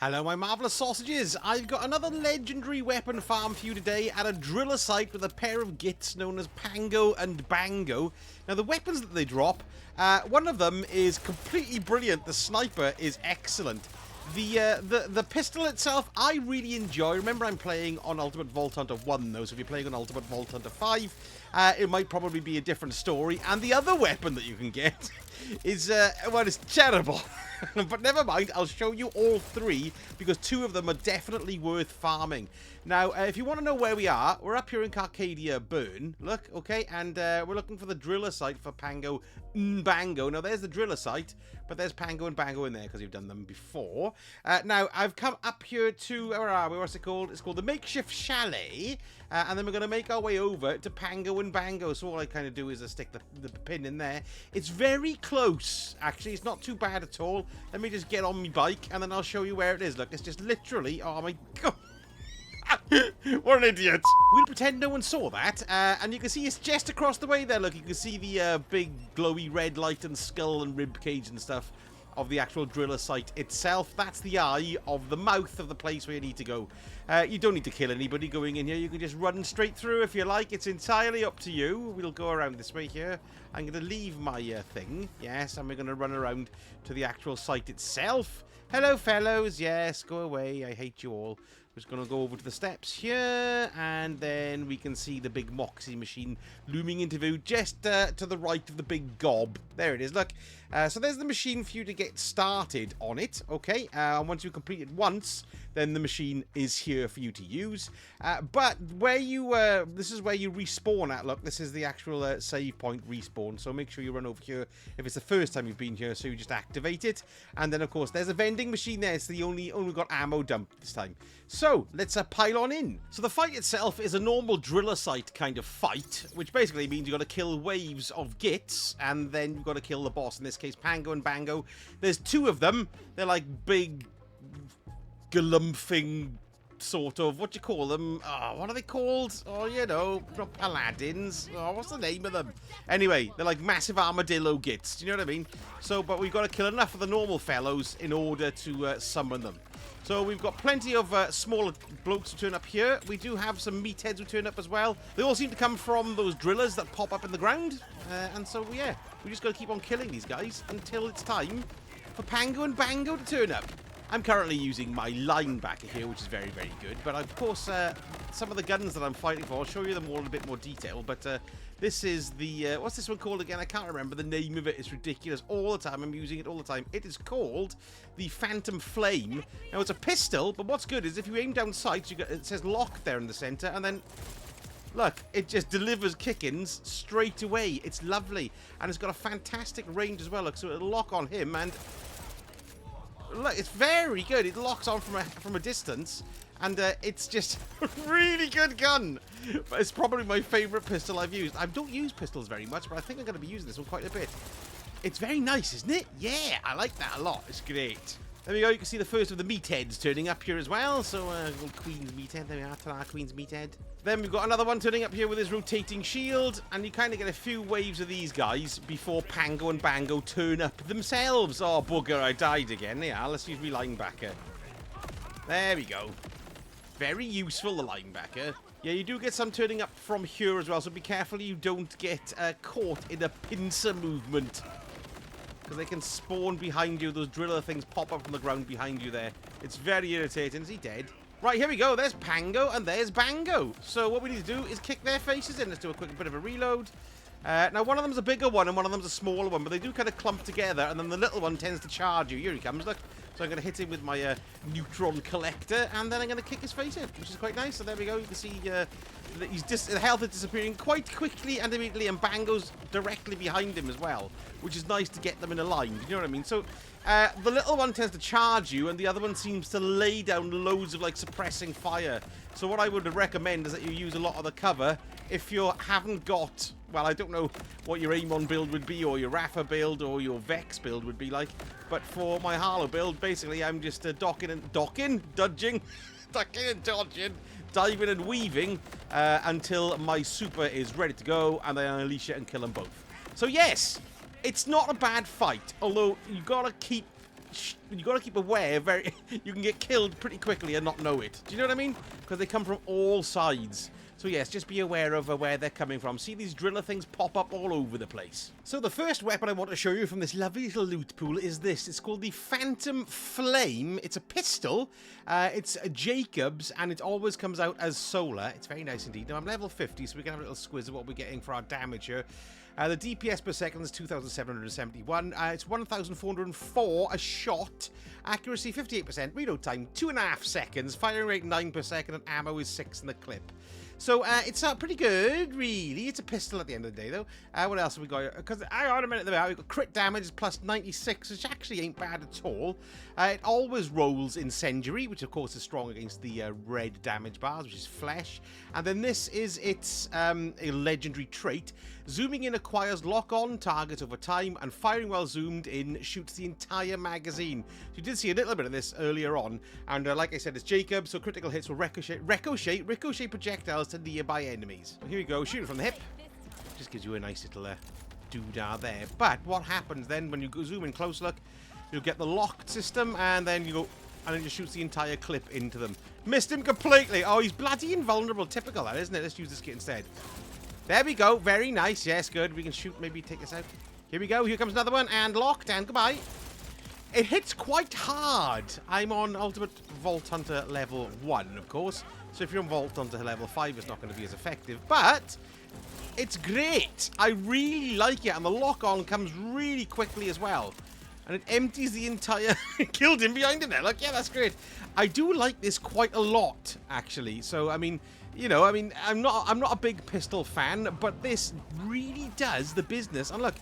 Hello my marvellous sausages, I've got another legendary weapon farm for you today at a driller site with a pair of gits known as Pango and Bango. Now the weapons that they drop, one of them is completely brilliant, the sniper is excellent. The pistol itself, I really enjoy. Remember, I'm playing on Ultimate Vault Hunter 1 though, so if you're playing on Ultimate Vault Hunter 5, it might probably be a different story. And the other weapon that you can get is, well, it's terrible. But never mind, I'll show you all three, because two of them are definitely worth farming. Now, if you want to know where we are, we're up here in Carcadia Burn, look, okay, and we're looking for the driller site for Pango Bango. Now, there's the driller site, but there's Pango and Bango in there, because we've done them before. Now, I've come up here to, where are we, what's it called? It's called the Makeshift Chalet, and then we're going to make our way over to Pango and Bango. So all I kind of do is stick the pin in there. It's very close, actually, it's not too bad at all. Let me just get on my bike, and then I'll show you where it is. Look, it's just literally... Oh, my God. What an idiot. We'll pretend no one saw that. And you can see it's just across the way there. Look, you can see the big glowy red light and skull and rib cage and stuff of the actual driller site itself. That's the eye of the mouth of the place where you need to go. You don't need to kill anybody going in here. You can just run straight through if you like. It's entirely up to you. We'll go around this way here. I'm going to leave my thing. Yes, and we're going to run around to the actual site itself. Hello, fellows. Yes, go away. I hate you all. We're just going to go over to the steps here, and then we can see the big Moxie machine looming into view just to the right of the big gob. There it is, look. So there's the machine for you to get started on it, okay? Once you complete it once, then the machine is here for you to use. But where you, this is where you respawn at, look. This is the actual save point respawn, so make sure you run over here if it's the first time you've been here, so you just activate it. And then, of course, there's a vending machine there. It's the only got ammo dump this time. So, let's pile on in. So the fight itself is a normal driller site kind of fight, which basically means you've got to kill waves of gits, and then you've got to kill the boss, in this case Pango and Bango. There's two of them. They're like big, galumphing, sort of, what do you call them? Oh, what are they called? Oh, you know, not paladins. Oh, what's the name of them? Anyway, they're like massive armadillo gits, do you know what I mean? So, but we've got to kill enough of the normal fellows in order to summon them. So we've got plenty of smaller blokes who turn up here. We do have some meatheads who turn up as well. They all seem to come from those drillers that pop up in the ground. And so, yeah, we just got to keep on killing these guys until it's time for Pango and Bango to turn up. I'm currently using my linebacker here, which is very, very good. But, of course, some of the guns that I'm fighting for, I'll show you them all in a bit more detail. But this is the... what's this one called again? I can't remember the name of it. It's ridiculous. All the time. I'm using it all the time. It is called the Phantom Flame. Now, it's a pistol, but what's good is if you aim down sights, it says lock there in the center, and then... Look, it just delivers kick-ins straight away. It's lovely. And it's got a fantastic range as well. Look, so it'll lock on him, and... Look, it's very good. It locks on from a distance, and it's just a really good gun. But it's probably my favourite pistol I've used. I don't use pistols very much, but I think I'm going to be using this one quite a bit. It's very nice, isn't it? Yeah, I like that a lot. It's great. There we go. You can see the first of the meatheads turning up here as well. So, Queen's meathead. There we are. Ta-da, Queen's meathead. Then we've got another one turning up here with his rotating shield. And you kind of get a few waves of these guys before Pango and Bango turn up themselves. Oh, bugger, I died again. Yeah, let's use my linebacker. There we go. Very useful, the linebacker. Yeah, you do get some turning up from here as well. So be careful you don't get caught in a pincer movement. Because they can spawn behind you. Those driller things pop up from the ground behind you there. It's very irritating. Is he dead? Right, here we go. There's Pango and there's Bango. So what we need to do is kick their faces in. Let's do a quick bit of a reload. Now, one of them's a bigger one and one of them's a smaller one, but they do kind of clump together, and then the little one tends to charge you. Here he comes, look. So I'm going to hit him with my neutron collector, and then I'm going to kick his face in, which is quite nice. So there we go. You can see that the health is disappearing quite quickly and immediately, and Bango's directly behind him as well, which is nice to get them in a line. You know what I mean? So the little one tends to charge you, and the other one seems to lay down loads of, like, suppressing fire. So what I would recommend is that you use a lot of the cover if you haven't got... Well, I don't know what your Amon build would be, or your Rafa build, or your Vex build would be like. But for my Harlow build, basically, I'm just dodging, ducking and dodging, diving and weaving until my super is ready to go, and then I unleash it and kill them both. So yes, it's not a bad fight, although you gotta keep you got to keep aware. You can get killed pretty quickly and not know it. Do you know what I mean? Because they come from all sides. So yes, just be aware of where they're coming from. See these driller things pop up all over the place. So the first weapon I want to show you from this lovely little loot pool is this. It's called the Phantom Flame. It's a pistol. It's a Jacobs, and it always comes out as solar. It's very nice indeed. Now I'm level 50, so we can have a little squiz of what we're getting for our damage here. The DPS per second is 2,771. It's 1,404 a shot. Accuracy 58%. Reload time 2.5 seconds. Firing rate 9 per second, and ammo is 6 in the clip. So it's pretty good, really. It's a pistol at the end of the day, though. What else have we got? Because hang on a minute, we've got crit damage plus 96, which actually ain't bad at all. It always rolls incendiary, which of course is strong against the red damage bars, which is flesh. And then this is its a legendary trait. Zooming in acquires lock-on target over time, and firing while zoomed in shoots the entire magazine. So you did see a little bit of this earlier on, and like I said, it's Jacob, so critical hits will ricochet projectiles to nearby enemies. So here we go, shoot it from the hip. Just gives you a nice little doodah there. But what happens then when you go zoom in close look, you'll get the locked system, and then you go, and it just shoots the entire clip into them. Missed him completely. Oh, he's bloody invulnerable. Typical, that, isn't it? Let's use this kit instead. There we go. Very nice. Yes, good. We can shoot, maybe take this out. Here we go. Here comes another one. And locked. And goodbye. It hits quite hard. I'm on Ultimate Vault Hunter level 1, of course. So if you're on Vault Hunter level 5, it's not going to be as effective. But it's great. I really like it. And the lock-on comes really quickly as well. And it empties the entire... Killed him behind him there. Look, yeah, that's great. I do like this quite a lot, actually. So, I mean... You know, I mean, I'm not a big pistol fan, but this really does the business. And look,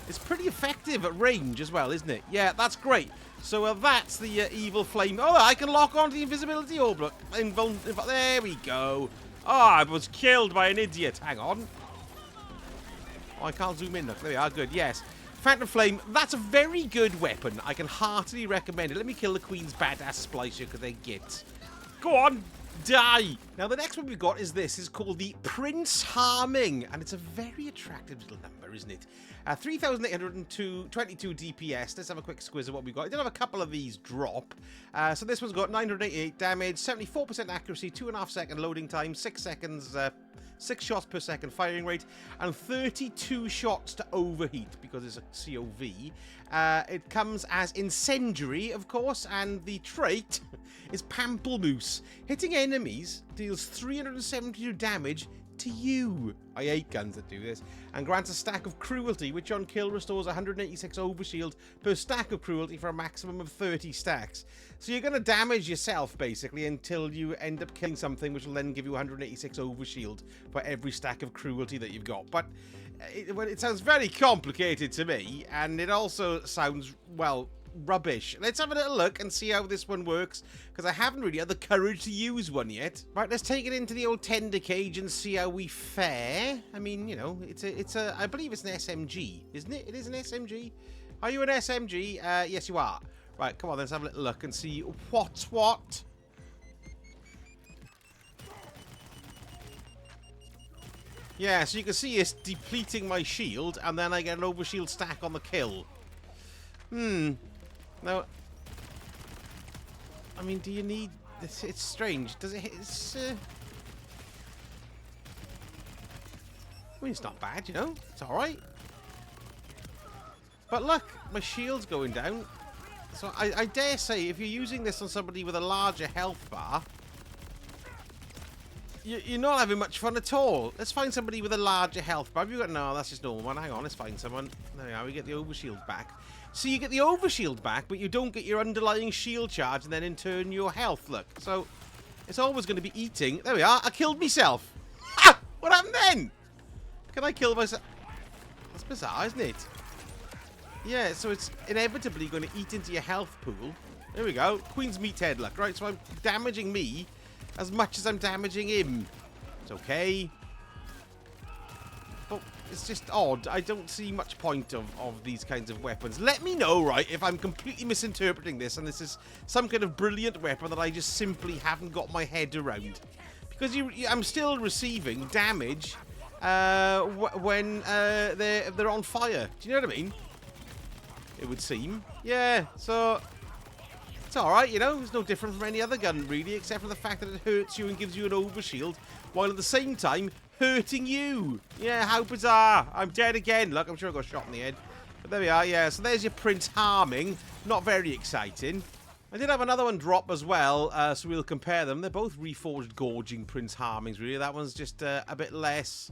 it's pretty effective at range as well, isn't it? Yeah, that's great. So that's the evil flame. Oh, I can lock onto the invisibility orb. Look, there we go. Oh, I was killed by an idiot. Hang on. Oh, I can't zoom in. Look, there we are. Good. Yes. Phantom Flame, that's a very good weapon. I can heartily recommend it. Let me kill the Queen's badass splicer because they're gits. Go on. Die! Now, the next one we've got is this. It's called the Prince Harming, and it's a very attractive little number, isn't it? 3,822 DPS. Let's have a quick squiz of what we've got. I did have a couple of these drop. So this one's got 988 damage, 74% accuracy, 2.5 second loading time, 6 seconds, 6 shots per second firing rate, and 32 shots to overheat because it's a COV. It comes as incendiary, of course, and the trait is Pamplemousse. Hitting enemies deals 372 damage to you. I hate guns that do this. And grants a stack of cruelty, which on kill restores 186 overshield per stack of cruelty for a maximum of 30 stacks. So you're going to damage yourself, basically, until you end up killing something, which will then give you 186 overshield for every stack of cruelty that you've got. But it sounds very complicated to me, and it also sounds, well, rubbish. Let's have a little look and see how this one works, because I haven't really had the courage to use one yet. Right, let's take it into the old tender cage and see how we fare. I mean, you know, I believe it's an SMG, isn't it? It is an SMG. Are you an SMG? Yes, you are. Right, come on, let's have a little look and see what's what. Yeah, so you can see it's depleting my shield, and then I get an overshield stack on the kill. Now, I mean, do you need this? It's strange. Does it? I mean, it's not bad, you know. It's all right. But look, my shield's going down. So I dare say, if you're using this on somebody with a larger health bar, you're not having much fun at all. Let's find somebody with a larger health bar. Have you got... No, that's just normal one. Hang on, let's find someone. There we are. We get the overshield back. So you get the overshield back, but you don't get your underlying shield charge, and then in turn your health. Look, so it's always going to be eating. There we are. I killed myself. Ah! What happened then? Can I kill myself? That's bizarre, isn't it? Yeah, so it's inevitably going to eat into your health pool. There we go. Queen's meathead, look. Right, so I'm damaging me as much as I'm damaging him. It's okay. But it's just odd. I don't see much point of these kinds of weapons. Let me know, right, if I'm completely misinterpreting this and this is some kind of brilliant weapon that I just simply haven't got my head around. Because I'm still receiving damage when they're on fire. Do you know what I mean? It would seem. Yeah, so It's alright, you know, it's no different from any other gun, really, except for the fact that it hurts you and gives you an overshield, while at the same time hurting you. Yeah, how bizarre. I'm dead again. Look, I'm sure I got shot in the head. But there we are, yeah. So there's your Prince Harming. Not very exciting. I did have another one drop as well, so we'll compare them. They're both reforged gorging Prince Harmings, really. That one's just a bit less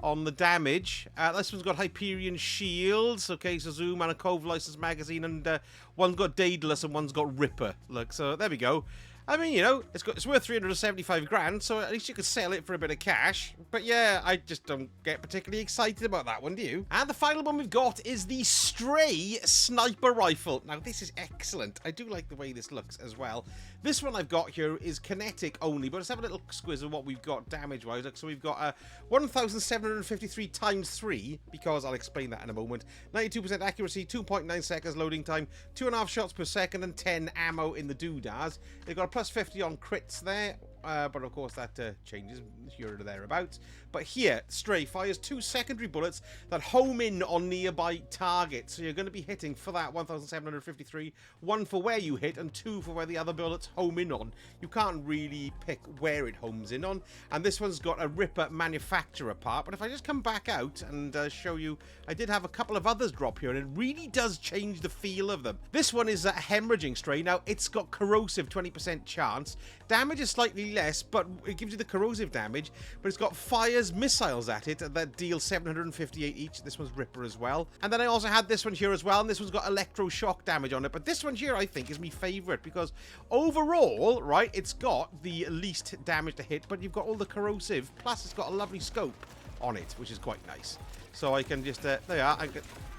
on the damage. This one's got Hyperion shields, okay, so Zoom and a Cove license magazine, and one's got Daedalus and one's got Ripper. Look, so there we go. I mean, you know, it's worth 375 grand, so at least you could sell it for a bit of cash. But yeah, I just don't get particularly excited about that one, do you? And the final one we've got is the Stray Sniper Rifle. Now, this is excellent. I do like the way this looks as well. This one I've got here is kinetic only, but let's have a little squiz of what we've got damage-wise. So we've got 1,753 times 3, because I'll explain that in a moment. 92% accuracy, 2.9 seconds loading time, 2.5 shots per second, and 10 ammo in the doodads. They've got a plus 50 on crits there, but of course that changes here or thereabouts. But here, Stray fires 2 secondary bullets that home in on nearby targets. So you're going to be hitting for that 1,753, 1 for where you hit and 2 for where the other bullets home in on. You can't really pick where it homes in on. And this one's got a Ripper manufacturer part. But if I just come back out and show you, I did have a couple of others drop here, and it really does change the feel of them. This one is a hemorrhaging Stray. Now, it's got corrosive 20% chance. Damage is slightly less, but it gives you the corrosive damage. But it's got fires missiles at it that deal 758 each. This one's Ripper as well. And then I also had this one here as well, and this one's got electroshock damage on it. But this one here, I think, is my favorite, because overall, right, it's got the least damage to hit, but you've got all the corrosive, plus it's got a lovely scope on it, which is quite nice. So I can just, there you are.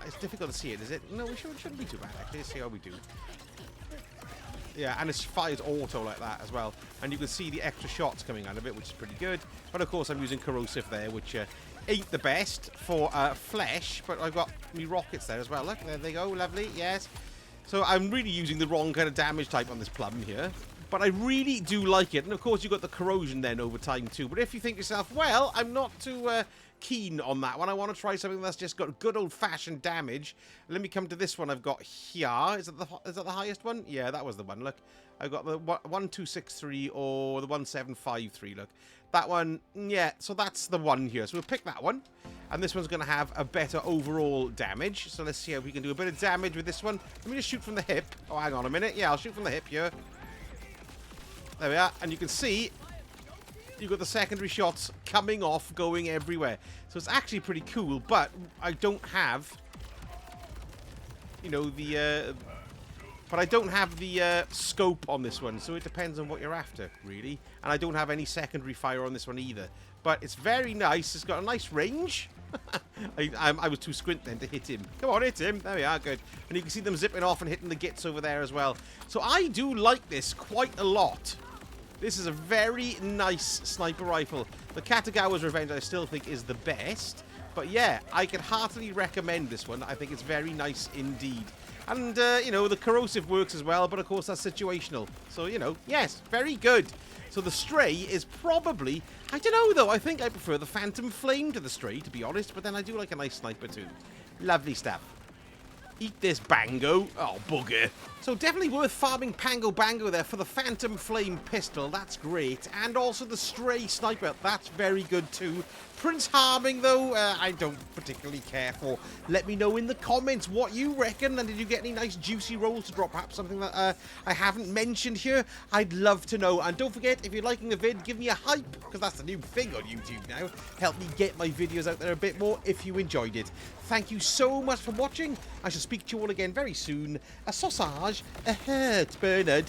It's difficult to see it, is it? No, it shouldn't be too bad, actually. Let's see how we do. Yeah, and it fires auto like that as well. And you can see the extra shots coming out of it, which is pretty good. But of course, I'm using corrosive there, which ain't the best for flesh. But I've got me rockets there as well. Look, there they go. Lovely, yes. So I'm really using the wrong kind of damage type on this plum here. But I really do like it. And of course, you've got the corrosion then over time too. But if you think to yourself, well, I'm not too keen on that one. I want to try something that's just got good old-fashioned damage. Let me come to this one I've got here. Is that the highest one? Yeah, that was the one. Look, I've got the 1263 or the 1753. Look, that one. Yeah, so that's the one here. So we'll pick that one. And this one's going to have a better overall damage. So let's see how we can do a bit of damage with this one. Let me just shoot from the hip. Oh, hang on a minute. Yeah, I'll shoot from the hip here. There we are. And you can see you've got the secondary shots coming off, going everywhere. So it's actually pretty cool, but I don't have, you know, the scope on this one, so it depends on what you're after, really. And I don't have any secondary fire on this one either. But it's very nice. It's got a nice range. I was too squint then to hit him. Come on, hit him. There we are, good. And you can see them zipping off and hitting the gits over there as well. So I do like this quite a lot. This is a very nice sniper rifle. The Katagawa's Revenge I still think is the best. But yeah, I can heartily recommend this one. I think it's very nice indeed. And, you know, the corrosive works as well, but of course that's situational. So, you know, yes, very good. So the Stray is probably, I don't know though, I think I prefer the Phantom Flame to the Stray, to be honest. But then I do like a nice sniper too. Lovely stuff. Eat this, Bango. Oh, bugger. So definitely worth farming Pango Bango there for the Phantom Flame pistol. That's great. And also the Stray sniper. That's very good too. Prince Harming, though, I don't particularly care for. Let me know in the comments what you reckon. And did you get any nice juicy rolls to drop? Perhaps something that I haven't mentioned here? I'd love to know. And don't forget, if you're liking the vid, give me a hype, because that's the new thing on YouTube now. Help me get my videos out there a bit more if you enjoyed it. Thank you so much for watching. I shall speak to you all again very soon. A sausage, a hurt, Bernard.